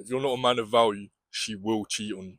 If you're not a man of value, she will cheat on you.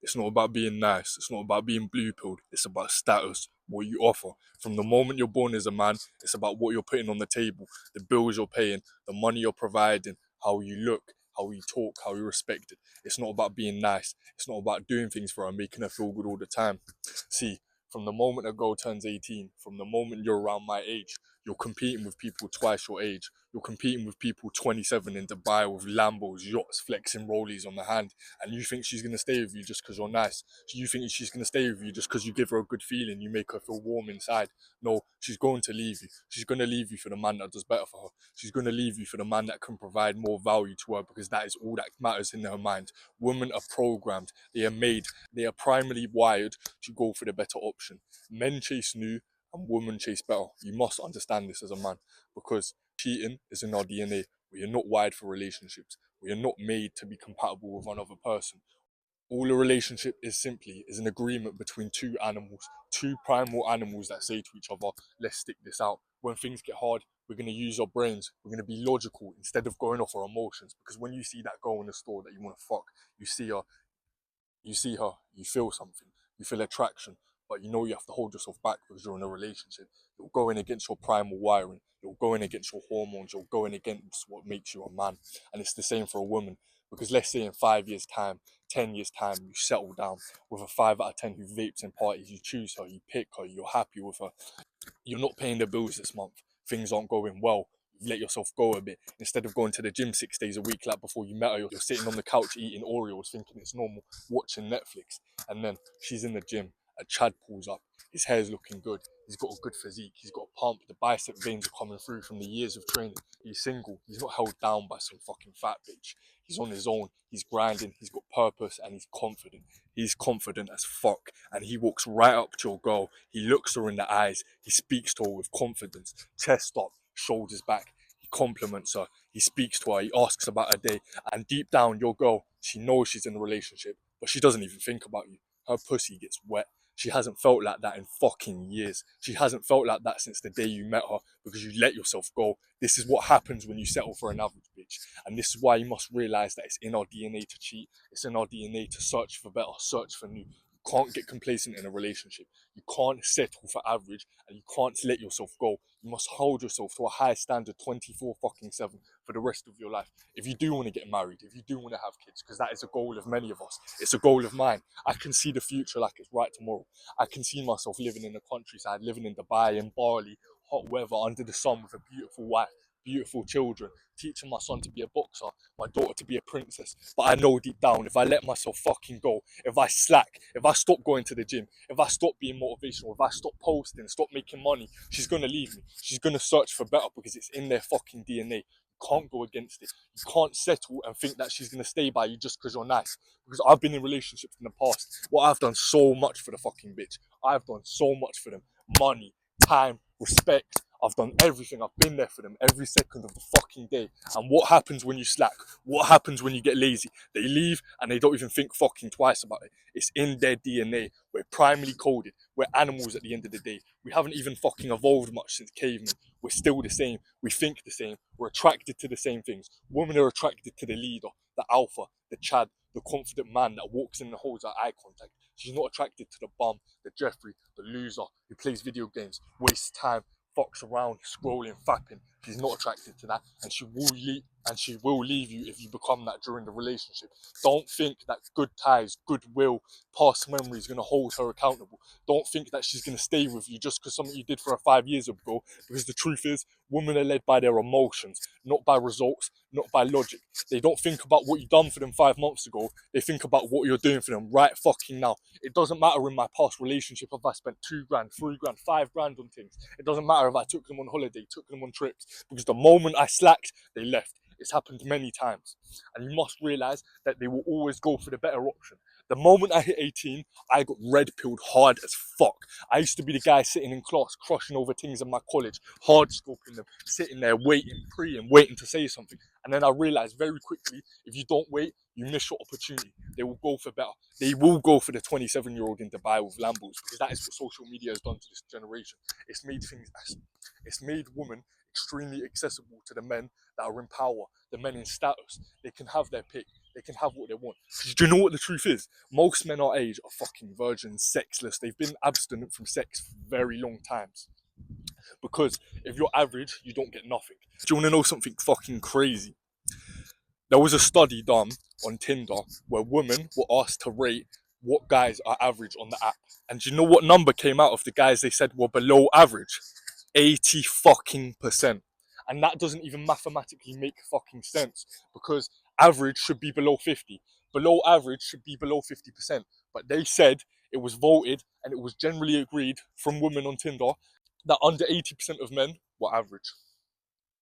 It's not about being nice. It's not about being blue-pilled. It's about status, what you offer. From the moment you're born as a man, it's about what you're putting on the table, the bills you're paying, the money you're providing, how you look, how you talk, how you're respected. It's not about being nice. It's not about doing things for her and making her feel good all the time. See, from the moment a girl turns 18, from the moment you're around my age, you're competing with people twice your age. You're competing with people 27 in Dubai with Lambos, yachts, flexing rollies on the hand. And you think she's going to stay with you just because you're nice. You think she's going to stay with you just because you give her a good feeling. You make her feel warm inside. No, she's going to leave you. She's going to leave you for the man that does better for her. She's going to leave you for the man that can provide more value to her, because that is all that matters in her mind. Women are programmed. They are made. They are primarily wired to go for the better option. Men chase new and women chase better. You must understand this as a man, because cheating is in our DNA. We are not wired for relationships. We are not made to be compatible with another person. All a relationship is simply is an agreement between two animals, two primal animals that say to each other, let's stick this out. When things get hard, we're going to use our brains. We're going to be logical instead of going off our emotions. Because when you see that girl in the store that you want to fuck, you see her, you feel something, you feel attraction, but you know you have to hold yourself back because you're in a relationship. You're going against your primal wiring. You're going against your hormones. You're going against what makes you a man. And it's the same for a woman. Because let's say in 5 years' time, 10 years' time, you settle down with a 5 out of 10 who vapes in parties. You choose her, you pick her, you're happy with her. You're not paying the bills this month. Things aren't going well. You let yourself go a bit. Instead of going to the gym 6 days a week like before you met her, you're sitting on the couch eating Oreos thinking it's normal, watching Netflix. And then she's in the gym. A Chad pulls up. His hair's looking good. He's got a good physique. He's got a pump. The bicep veins are coming through from the years of training. He's single. He's not held down by some fucking fat bitch. He's on his own. He's grinding. He's got purpose and he's confident. He's confident as fuck. And he walks right up to your girl. He looks her in the eyes. He speaks to her with confidence. Chest up, shoulders back. He compliments her. He speaks to her. He asks about her day. And deep down, your girl, she knows she's in a relationship, but she doesn't even think about you. Her pussy gets wet. She hasn't felt like that in fucking years. She hasn't felt like that since the day you met her, because you let yourself go. This is what happens when you settle for an average bitch. And this is why you must realize that it's in our DNA to cheat. It's in our DNA to search for better, search for new. You can't get complacent in a relationship. You can't settle for average, and you can't let yourself go. You must hold yourself to a high standard 24 fucking 7 for the rest of your life. If you do want to get married, if you do want to have kids, because that is a goal of many of us. It's a goal of mine. I can see the future like it's right tomorrow. I can see myself living in the countryside, living in Dubai, in Bali, hot weather, under the sun with a beautiful wife, beautiful children, teaching my son to be a boxer, my daughter to be a princess. But I know deep down, if I let myself fucking go, if I slack, if I stop going to the gym, if I stop being motivational, if I stop posting, stop making money, she's going to leave me. She's going to search for better because it's in their fucking DNA. You can't go against it. You can't settle and think that she's going to stay by you just because you're nice. Because I've been in relationships in the past. Well, I've done so much for the fucking bitch. I've done so much for them. Money, time, respect. I've done everything. I've been there for them every second of the fucking day. And what happens when you slack? What happens when you get lazy? They leave and they don't even think fucking twice about it. It's in their DNA. We're primarily coded. We're animals at the end of the day. We haven't even fucking evolved much since cavemen. We're still the same. We think the same. We're attracted to the same things. Women are attracted to the leader, the alpha, the Chad, the confident man that walks in and holds our eye contact. She's not attracted to the bum, the Jeffrey, the loser who plays video games, wastes time, fucks around, scrolling, fapping. She's not attracted to that, and she will leave you if you become that during the relationship. Don't think that good ties, goodwill, past memories is going to hold her accountable. Don't think that she's going to stay with you just because something you did for her 5 years ago, because the truth is, women are led by their emotions, not by results, not by logic. They don't think about what you've done for them 5 months ago. They think about what you're doing for them right fucking now. It doesn't matter in my past relationship if I spent 2 grand, 3 grand, 5 grand on things. It doesn't matter if I took them on holiday, took them on trips, because the moment I slacked, they left. It's happened many times. And you must realize that they will always go for the better option. The moment I hit 18, I got red pilled hard as fuck. I used to be the guy sitting in class, crushing over things in my college, hard scoping them, sitting there waiting, preying, waiting to say something. And then I realized very quickly, if you don't wait, you miss your opportunity. They will go for better. They will go for the 27-year-old in Dubai with Lambos, because that is what social media has done to this generation. It's made women extremely accessible to the men that are in power, the men in status. They can have their pick. They can have what they want. Do you know what the truth is? Most men our age are fucking virgins, sexless. They've been abstinent from sex for very long times. Because if you're average, you don't get nothing. Do you want to know something fucking crazy? There was a study done on Tinder where women were asked to rate what guys are average on the app. And do you know what number came out of the guys they said were below average? 80 fucking percent. And that doesn't even mathematically make fucking sense, because average should be below 50. Below average should be below 50%. But they said it was voted and it was generally agreed from women on Tinder that under 80% of men were average.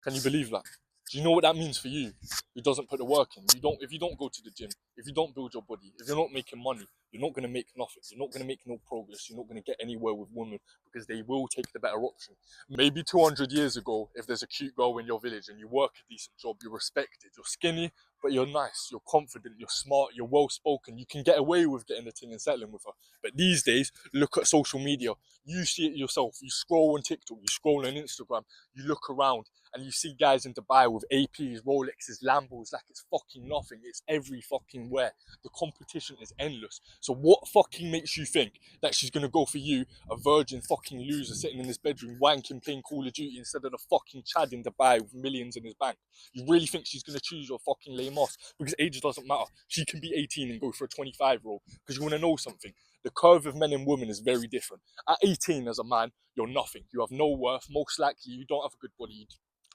Can you believe that? Do you know what that means for you? Who doesn't put the work in? If you don't go to the gym, if you don't build your body, if you're not making money, you're not going to make nothing. You're not going to make no progress. You're not going to get anywhere with women, because they will take the better option. Maybe 200 years ago, if there's a cute girl in your village and you work a decent job, you're respected, you're skinny, but you're nice, you're confident, you're smart, you're well spoken, you can get away with getting the thing and settling with her. But these days, look at social media. You see it yourself. You scroll on TikTok, you scroll on Instagram, you look around and you see guys in Dubai with APs, Rolexes, Lambos, like it's fucking nothing. It's every fucking where. The competition is endless. So what fucking makes you think that she's gonna go for you, a virgin fucking loser sitting in his bedroom wanking, playing Call of Duty, instead of the fucking Chad in Dubai with millions in his bank? You really think she's gonna choose your fucking lame ass? Because age doesn't matter. She can be 18 and go for a 25-year-old. Because you wanna know something? The curve of men and women is very different. At 18 as a man, you're nothing. You have no worth. Most likely you don't have a good body.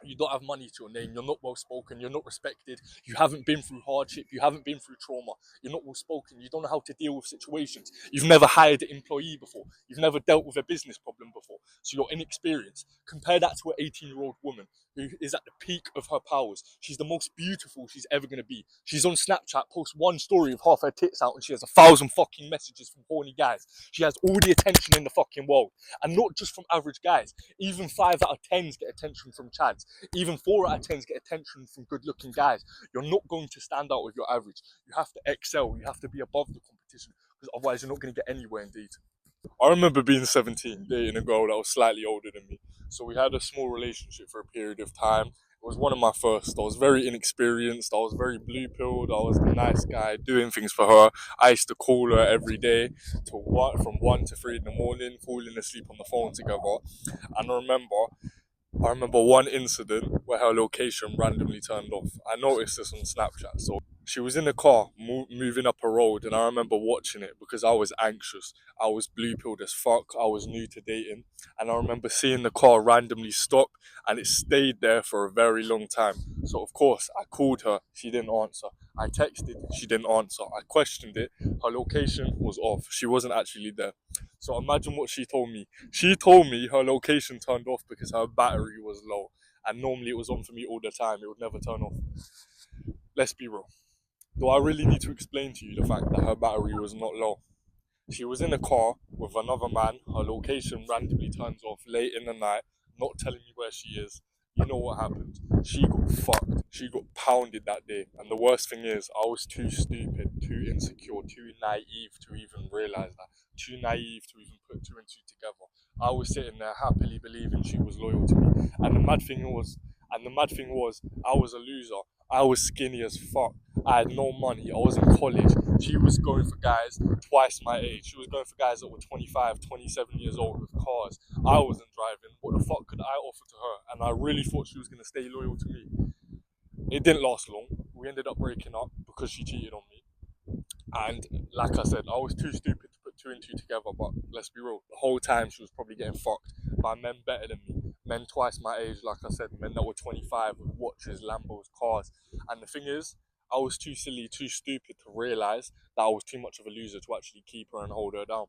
You don't have money to your name. You're not well spoken. You're not respected. You haven't been through hardship. You haven't been through trauma. You're not well spoken. You don't know how to deal with situations. You've never hired an employee before. You've never dealt with a business problem before. So you're inexperienced. Compare that to an 18-year-old woman who is at the peak of her powers. She's the most beautiful she's ever going to be. She's on Snapchat, posts one story of half her tits out, and she has 1,000 fucking messages from horny guys. She has all the attention in the fucking world. And not just from average guys. Even 5 out of 10s get attention from Chads. Even 4 out of 10s get attention from good-looking guys. You're not going to stand out with your average. You have to excel. You have to be above the competition, because otherwise you're not going to get anywhere indeed. I remember being 17, dating a girl that was slightly older than me. So we had a small relationship for a period of time. It was one of my first. I was very inexperienced. I was very blue-pilled. I was the nice guy doing things for her. I used to call her every day from 1 to 3 in the morning, falling asleep on the phone together. And I remember one incident where her location randomly turned off. I noticed this on Snapchat. So she was in a car moving up a road, and I remember watching it because I was anxious. I was blue pilled as fuck. I was new to dating, and I remember seeing the car randomly stop, and it stayed there for a very long time. So of course I called her. She didn't answer. I texted. She didn't answer. I questioned it. Her location was off. She wasn't actually there. So imagine what she told me. She told me her location turned off because her battery was low. And normally it was on for me all the time. It would never turn off. Let's be real. Do I really need to explain to you the fact that her battery was not low? She was in a car with another man. Her location randomly turns off late in the night, not telling me where she is. You know what happened? She got fucked. She got pounded that day. And the worst thing is, I was too stupid, too insecure, too naive to even realise that. Too naive to even put 2 and 2 together. I was sitting there happily believing she was loyal to me. And the mad thing was, I was a loser. I was skinny as fuck. I had no money. I was in college. She was going for guys twice my age. She was going for guys that were 25, 27 years old with cars. I wasn't driving. What the fuck could I offer to her? And I really thought she was going to stay loyal to me. It didn't last long. We ended up breaking up because she cheated on me. And like I said, I was too stupid to put 2 and 2 together. But let's be real, the whole time she was probably getting fucked by men better than me. Men twice my age, like I said, men that were 25 with watches, Lambos, cars. And the thing is, I was too silly, too stupid to realise that I was too much of a loser to actually keep her and hold her down.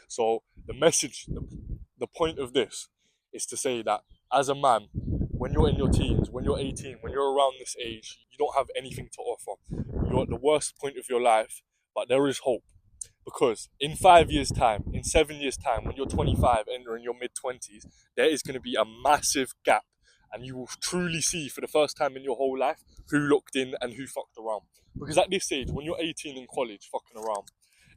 So the point of this is to say that as a man, when you're in your teens, when you're 18, when you're around this age, you don't have anything to offer. You're at the worst point of your life, but there is hope. Because in 5 years' time, in 7 years' time, when you're 25, entering your mid-20s, there is going to be a massive gap. And you will truly see for the first time in your whole life who looked in and who fucked around. Because at this age, when you're 18 in college fucking around,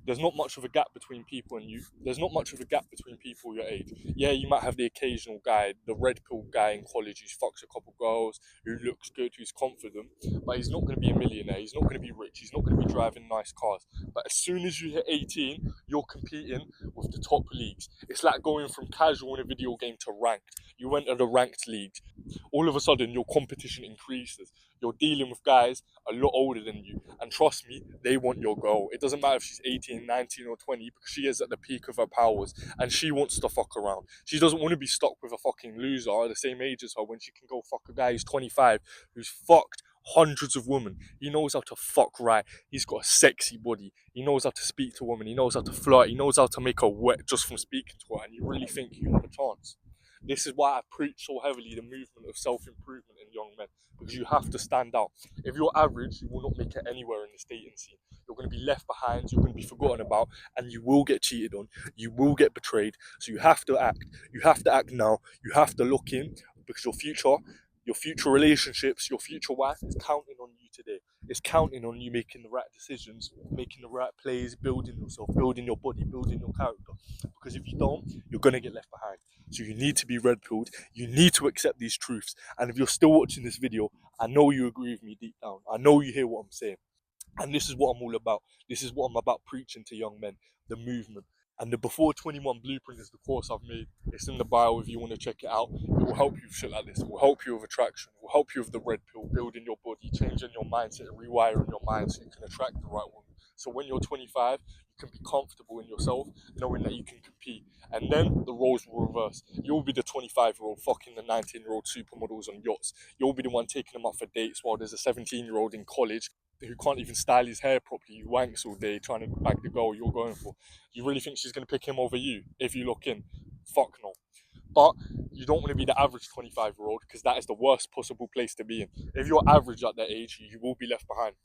there's not much of a gap between people and you. There's not much of a gap between people your age. Yeah, you might have the occasional guy, the red pill guy in college who fucks a couple girls, who looks good, who's confident, but he's not going to be a millionaire. He's not going to be rich. He's not going to be driving nice cars. But as soon as you hit 18, you're competing with the top leagues. It's like going from casual in a video game to ranked. You enter the ranked leagues. All of a sudden, your competition increases. You're dealing with guys a lot older than you. And trust me, they want your girl. It doesn't matter if she's 18, 19 or 20 because she is at the peak of her powers and she wants to fuck around. She doesn't want to be stuck with a fucking loser the same age as her when she can go fuck a guy who's 25 who's fucked hundreds of women. He knows how to fuck right. He's got a sexy body. He knows how to speak to women. He knows how to flirt. He knows how to make her wet just from speaking to her. And you really think you have a chance? This is why I preach so heavily the movement of self-improvement in young men, because you have to stand out. If you're average, you will not make it anywhere in this dating scene. You're going to be left behind, you're going to be forgotten about, and you will get cheated on, you will get betrayed. So you have to act. You have to act now. You have to look in, because your future relationships, your future wife is counting on you today. It's counting on you making the right decisions, making the right plays, building yourself, building your body, building your character. Because if you don't, you're going to get left behind. So you need to be red pilled. You need to accept these truths. And if you're still watching this video, I know you agree with me deep down. I know you hear what I'm saying. And this is what I'm all about. This is what I'm about preaching to young men, the movement. And the Before 21 Blueprint is the course I've made. It's in the bio if you want to check it out. It will help you with shit like this. It will help you with attraction. It will help you with the red pill, building your body, changing your mindset, rewiring your mind so you can attract the right woman. So when you're 25, you can be comfortable in yourself, knowing that you can compete. And then the roles will reverse. You'll be the 25-year-old fucking the 19-year-old supermodels on yachts. You'll be the one taking them out for dates while there's a 17-year-old in college who can't even style his hair properly, who wanks all day trying to bag the girl you're going for. You really think she's going to pick him over you if you look in? Fuck no. But you don't want to be the average 25-year-old because that is the worst possible place to be in. If you're average at that age, you will be left behind.